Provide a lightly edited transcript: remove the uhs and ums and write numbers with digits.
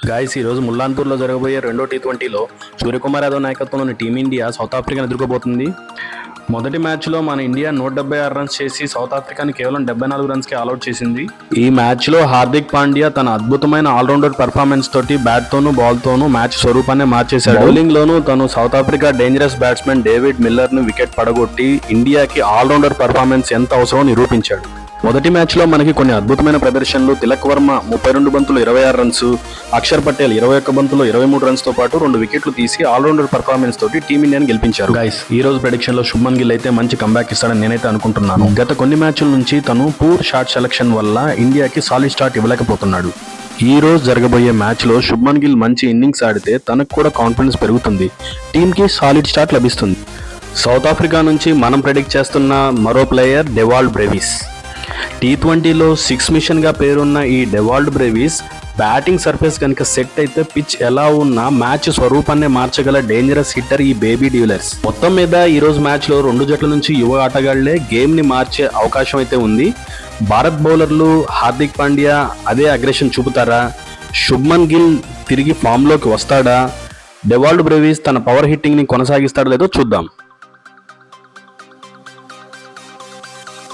Guys ఈరోజు ముల్లాన్పూర్లో జరగబోయే రెండో T20లో సూర్యకుమార్ యాదవ్ నాయకత్వంలోని టీమిండియా సౌత్ ఆఫ్రికాను ఎదుర్కోబోతుంది. మొదటి మ్యాచ్లో మన ఇండియా 176 రన్స్ చేసి సౌత్ ఆఫ్రికాని కేవలం 74 రన్స్కి ఆల్అౌట్ చేసింది. ఈ మ్యాచ్లో హార్దిక్ పాండ్యా తన అద్భుతమైన ఆల్రౌండర్ పర్ఫార్మెన్స్ తోటి బ్యాట్తోనూ బాల్తోనూ మ్యాచ్ స్వరూపాన్ని మార్చేశాడు. బౌలింగ్లోనూ తను South Africa dangerous batsmen David మిల్లర్ను వికెట్ పడగొట్టి ఇండియాకి ఆల్రౌండర్ పర్ఫార్మెన్స్ ఎంత అవసరమో నిరూపించాడు. మొదటి మ్యాచ్లో మనకి కొన్ని అద్భుతమైన ప్రదర్శనలు. తిలక్ వర్మ 32 బంతులు 26 రన్స్, అక్షర్ పటేల్ 21 బంతులు 23 రన్స్ తో పాటు 2 వికెట్లు తీసి ఆల్రౌండర్ పర్ఫార్మెన్స్ తోటి టీమిండియాని గెలిపించారు. గైస్ ఈ రోజు ప్రెడిక్షన్ లో శుభ్మన్ గిల్ అయితే మంచి కంబ్యాక్ ఇస్తాడని నేనైతే అనుకుంటున్నాను. గత కొన్ని మ్యాచ్ల నుంచి తను పూర్ షాట్ సెలక్షన్ వల్ల ఇండియాకి సాలిడ్ స్టార్ట్ ఇవ్వలేకపోతున్నాడు. ఈ రోజు జరగబోయే మ్యాచ్ లో శుభ్మన్ గిల్ మంచి ఇన్నింగ్స్ ఆడితే తనకు కూడా కాన్ఫిడెన్స్ పెరుగుతుంది, టీమ్ కి సాలిడ్ స్టార్ట్ లభిస్తుంది. సౌత్ ఆఫ్రికా నుంచి మనం ప్రెడిక్ట్ చేస్తున్న మరో ప్లేయర్ డెవాల్డ్ బ్రేవిస్. T20లో 6 మిషన్గా పేరున్న ఈ డెవాల్డ్ బ్రేవిస్ బ్యాటింగ్ సర్ఫేస్ కనుక సెట్ అయితే పిచ్ ఎలా ఉన్నా మ్యాచ్ స్వరూపాన్ని మార్చగల డేంజరస్ హిట్టర్ ఈ బేబీ డివిలర్స్. మొత్తం మీద ఈ రోజు మ్యాచ్లో రెండు జట్ల నుంచి యువ ఆటగాళ్లే గేమ్ని మార్చే అవకాశం అయితే ఉంది. భారత్ బౌలర్లు హార్దిక్ పాండ్యా అదే అగ్రెషన్ చూపుతారా? శుభ్మన్ గిల్ తిరిగి ఫామ్లోకి వస్తాడా? డెవాల్డ్ బ్రేవిస్ తన పవర్ హిట్టింగ్ని కొనసాగిస్తాడో లేదో చూద్దాం.